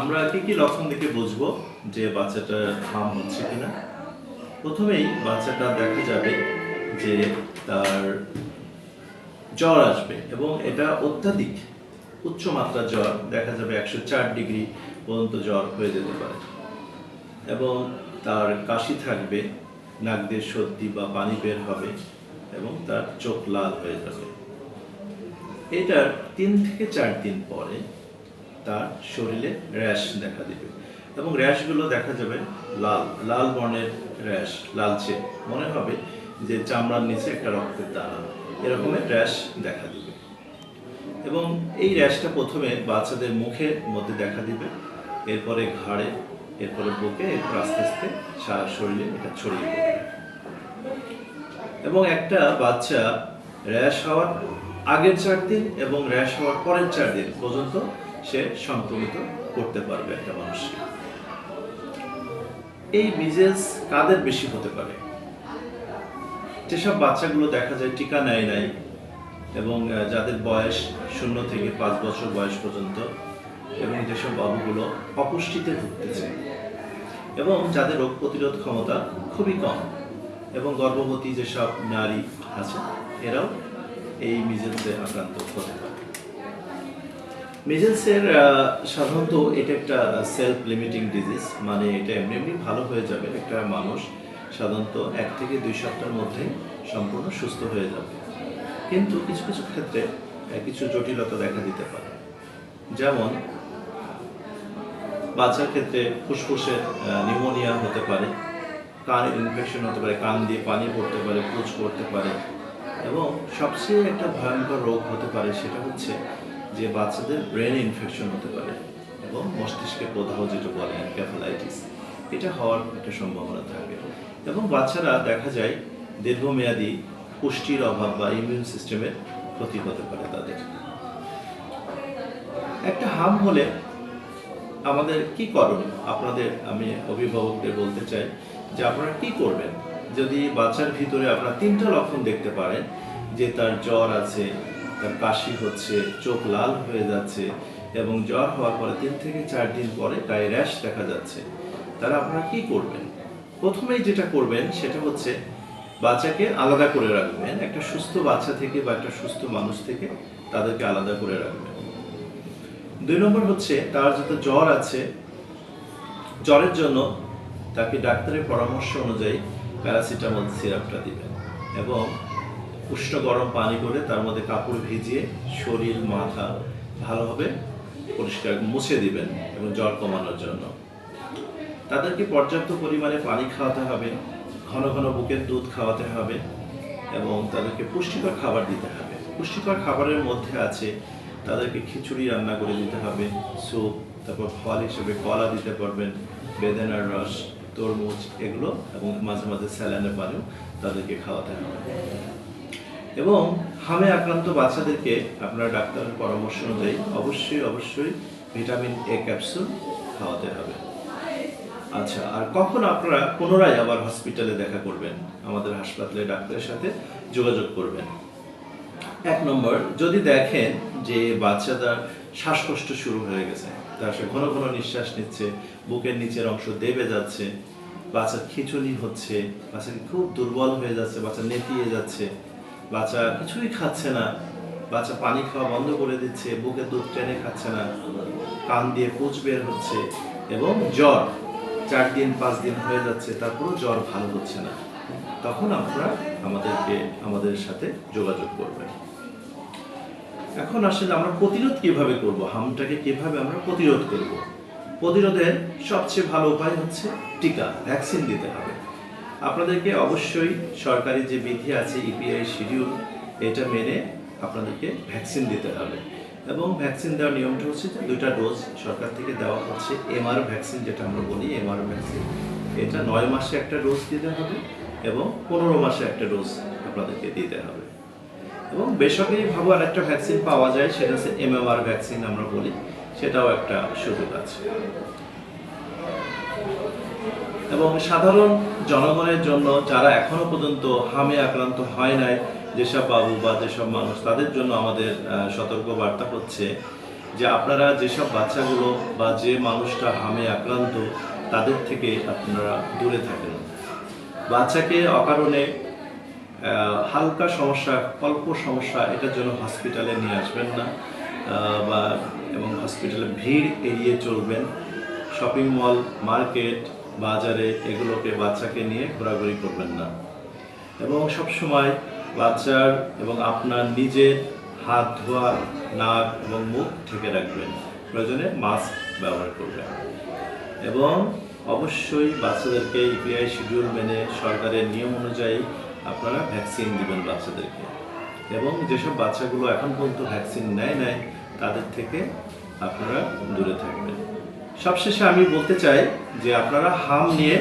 আমরা কি কি লক্ষণ দেখে বুঝবো যে বাচ্চাটা হাম হচ্ছে কিনা? প্রথমেই বাচ্চাটা দেখা যাবে যে তার জ্বর আসবে এবং এটা অত্যাধিক উচ্চ মাত্রার জ্বর, দেখা যাবে 104 ডিগ্রি পর্যন্ত জ্বর হয়ে যেতে পারে এবং তার কাশি থাকবে, নাক দিয়ে সর্দি বা পানি বের হবে এবং তার চোখ লাল হয়ে যাবে। এটার 3 থেকে 4 দিন পরে তার শরীরে র্যাশ দেখা দিবে এবং র্যাশগুলো দেখা যাবে লাল লাল বর্ণের র্যাশ, লালচে মনে হবে যে চামড়ার নিচে একটা রক্তের দানা, এরকমের র্যাশ দেখা দিবে। এবং এই র্যাশটা প্রথমে বাচ্চাদের মুখের মধ্যে দেখা দিবে, এরপরে ঘাড়ে, এরপরে বুকে, এরপর আস্তে আস্তে সারা শরীরে এটা ছড়িয়ে পড়বে। এবং একটা বাচ্চা র্যাশ হওয়ার আগের 4 দিন এবং র্যাশ হওয়ার পরের 4 দিন পর্যন্ত সে সংক্রমিত করতে পারবে একটা মানুষকে। এই মিজেলস কাদের বেশি হতে পারে? যেসব বাচ্চাগুলো দেখা যায় টিকা নেয় নাই এবং যাদের বয়স 0 থেকে 5 বছর বয়স পর্যন্ত, এবং যেসব বাবুগুলো অপুষ্টিতে ভুগতেছে এবং যাদের রোগ প্রতিরোধ ক্ষমতা খুবই কম, এবং গর্ভবতী যেসব নারী আছে এরাও এই মিজেলসে আক্রান্ত হতে পারে। মিজেলসের সাধারণত এটা একটা সেলফ লিমিটিং ডিজিজ, মানে এটা এমনি এমনি ভালো হয়ে যাবে। একটা মানুষ সাধারণত 1 থেকে 2 সপ্তাহের মধ্যে সম্পূর্ণ সুস্থ হয়ে যাবে, কিন্তু কিছু কিছু ক্ষেত্রে কিছু জটিলতা দেখা দিতে পারে। যেমন বাচ্চার ক্ষেত্রে ফুসফুসের নিউমোনিয়া হতে পারে, কানের ইনফেকশন হতে পারে, কান দিয়ে পানি পড়তে পারে, পুঁজ করতে পারে, এবং সবচেয়ে একটা ভয়ঙ্কর রোগ হতে পারে সেটা হচ্ছে যে বাচ্চাদের ব্রেন ইনফেকশন হতে পারে এবং মস্তিষ্কের প্রদাহ, যেটা বলে এনকেফালাইটিস, এটা হওয়ার একটা সম্ভাবনা থাকে। এবং বাচ্চারা দেখা যায় দীর্ঘমেয়াদী পুষ্টির অভাব বা ইমিউন সিস্টেমের ক্ষতি হতে পারে তাদের। একটা হাম হলে আমাদের কি করণীয়, আপনাদের আমি অভিভাবকদের বলতে চাই যে আপনারা কি করবেন যদি বাচ্চার ভিতরে আপনারা 3টা লক্ষণ দেখতে পারেন যে তার জ্বর আছে, তার কাশি হচ্ছে, চোখ লাল হয়ে যাচ্ছে এবং জ্বর হওয়ার পরে 3 থেকে 4 দিন পরে গায়ে র্যাশ দেখা যাচ্ছে, তাহলে আপনারা কি করবেন? প্রথমেই যেটা করবেন সেটা হচ্ছে বাচ্চাকে আলাদা করে রাখবেন। একটা সুস্থ বাচ্চা থেকে বা একটা সুস্থ মানুষ থেকে তাদেরকে আলাদা করে রাখবেন। 2 নম্বর হচ্ছে তার যত জ্বর আছে, জ্বরের জন্য তাকে ডাক্তারের পরামর্শ অনুযায়ী প্যারাসিটামল সিরাপটা দিবেন এবং উষ্ণ গরম পানি করে তার মধ্যে কাপড় ভিজিয়ে শরীর মাথা ভালোভাবে পরিষ্কার মুছে দিবেন এবং জ্বর কমানোর জন্য। তাদেরকে পর্যাপ্ত পরিমাণে পানি খাওয়াতে হবে, ঘন ঘন বুকের দুধ খাওয়াতে হবে এবং তাদেরকে পুষ্টিকর খাবার দিতে হবে। পুষ্টিকর খাবারের মধ্যে আছে তাদেরকে খিচুড়ি রান্না করে দিতে হবে, স্যুপ, তারপর ফল হিসেবে কলা দিতে পারবেন, বেদানার রস, তরমুজ, এগুলো, এবং মাঝে মাঝে স্যালাইনের পানিও তাদেরকে খাওয়াতে হবে। এবং হামে আক্রান্ত বাচ্চাদেরকে আপনার ডাক্তারের পরামর্শ অনুযায়ী অবশ্যই ভিটামিন এ ক্যাপসুল খাওয়াতে হবে। আচ্ছা, আর কখন আপনারা পুনরায় আবার হসপিটালে দেখা করবেন? আমাদের হাসপাতালে ডাক্তারের সাথে যোগাযোগ করবেন। 1 নম্বর, যদি দেখেন যে বাচ্চাটার শ্বাসকষ্ট শুরু হয়ে গেছে, তার সে ঘন ঘন নিঃশ্বাস নিচ্ছে, বুকের নিচের অংশ দেবে যাচ্ছে, বাচ্চার খিঁচুনি হচ্ছে, বাচ্চা খুব দুর্বল হয়ে যাচ্ছে, বাচ্চা নেতিয়ে যাচ্ছে, বাচ্চা কিছুই খাচ্ছে না, বাচ্চা পানি খাওয়া বন্ধ করে দিচ্ছে, বুকে দুধ টেনে খাচ্ছে না, কান দিয়ে পুঁজ বের হচ্ছে এবং জ্বর 4 দিন 5 দিন হয়ে যাচ্ছে, তারপরও জ্বর ভালো হচ্ছে না, তখন আপনারা আমাদের সাথে যোগাযোগ করবেন। এখন আসলে আমরা প্রতিরোধ কিভাবে করব, হামটাকে কিভাবে আমরা প্রতিরোধ করব? প্রতিরোধের সবচেয়ে ভালো উপায় হচ্ছে টিকা, ভ্যাকসিন দিতে হবে। আপনাদেরকে অবশ্যই সরকারি যে বিধি আছে, ইপিআই শিডিউল, এটা মেনে আপনাদেরকে ভ্যাকসিন দিতে হবে। এবং ভ্যাকসিন দেওয়ার নিয়মটা হচ্ছে যে 2টা ডোজ সরকার থেকে দেওয়া হচ্ছে। এমআর ভ্যাকসিন, যেটা আমরা বলি এমআর ভ্যাকসিন, এটা 9 মাসে একটা ডোজ দিতে হবে এবং 15 মাসে একটা ডোজ আপনাদেরকে দিতে হবে। এবং বেসরকারিভাবে আরেকটা ভ্যাকসিন পাওয়া যায়, সেটা হচ্ছে এমএমআর ভ্যাকসিন আমরা বলি, সেটাও একটা সুযোগ আছে। এবং সাধারণ জনগণের জন্য যারা এখনো পর্যন্ত হামে আক্রান্ত হয় নাই, যেসব বাবু বা যেসব মানুষ, তাদের জন্য আমাদের সতর্ক বার্তা হচ্ছে যে আপনারা যেসব বাচ্চাগুলো বা যে মানুষটা হামে আক্রান্ত তাদের থেকে আপনারা দূরে থাকেন। বাচ্চাকে অকারণে হালকা সমস্যা, অল্প সমস্যা এটার জন্য হসপিটালে নিয়ে আসবেন না, এবং হসপিটালে ভিড় এড়িয়ে চলবেন। শপিং মল, মার্কেট, বাজারে এগুলোকে বাচ্চাকে নিয়ে ঘোরাঘুরি করবেন না। এবং সবসময় বাচ্চার এবং আপনার নিজের হাত ধোয়া, নাক এবং মুখ ঢেকে রাখবেন। প্রয়োজনে মাস্ক ব্যবহার করবেন। এবং অবশ্যই বাচ্চাদেরকে ইপিআই শিডিউল মেনে সরকারের নিয়ম অনুযায়ী আপনারা ভ্যাকসিন দিবেন বাচ্চাদেরকে। এবং যেসব বাচ্চাগুলো এখন পর্যন্ত ভ্যাকসিন নেয় তাদের থেকে আপনারা দূরে থাকবেন। সবশেষে আমি বলতে চাই যে আপনারা হাম নিয়ে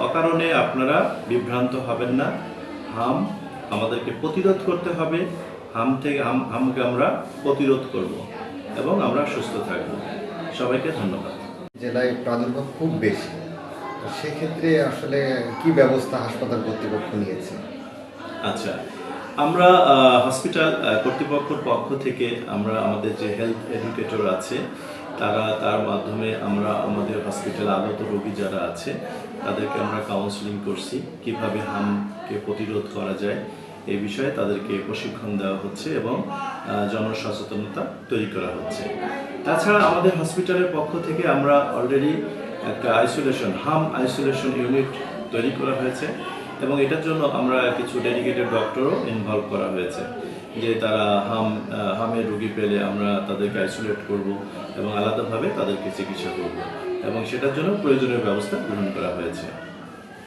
অকারণে আপনারা বিভ্রান্ত হবেন না। হাম আমাদেরকে প্রতিরোধ করতে হবে। হামকে আমরা প্রতিরোধ করব এবং আমরা সুস্থ থাকব। সবাইকে ধন্যবাদ। জেলায় প্রাদুর্ভাব খুব বেশি, তো সেক্ষেত্রে আসলে কি ব্যবস্থা হাসপাতাল কর্তৃপক্ষ নিয়েছে? আচ্ছা, আমরা হসপিটাল কর্তৃপক্ষের পক্ষ থেকে আমরা আমাদের যে হেলথ এডুকেটর আছে তার মাধ্যমে আমরা আমাদের হসপিটালে আগত রোগী যারা আছে তাদেরকে আমরা কাউন্সেলিং করছি, কিভাবে হামকে প্রতিরোধ করা যায় এই বিষয়ে তাদেরকে প্রশিক্ষণ দেওয়া হচ্ছে এবং জনসচেতনতা তৈরি করা হচ্ছে। তাছাড়া আমাদের হসপিটালের পক্ষ থেকে আমরা অলরেডি একটা হাম আইসোলেশন ইউনিট তৈরি করা হয়েছে এবং এটার জন্য আমরা কিছু ডেডিকেটেড ডক্টরও ইনভলভ করা হয়েছে, যে তারা হামের রোগী পেলে আমরা তাদেরকে আইসোলেট করব এবং আলাদাভাবে তাদেরকে চিকিৎসা করব এবং সেটার জন্য প্রয়োজনীয় ব্যবস্থা গ্রহণ করা হয়েছে।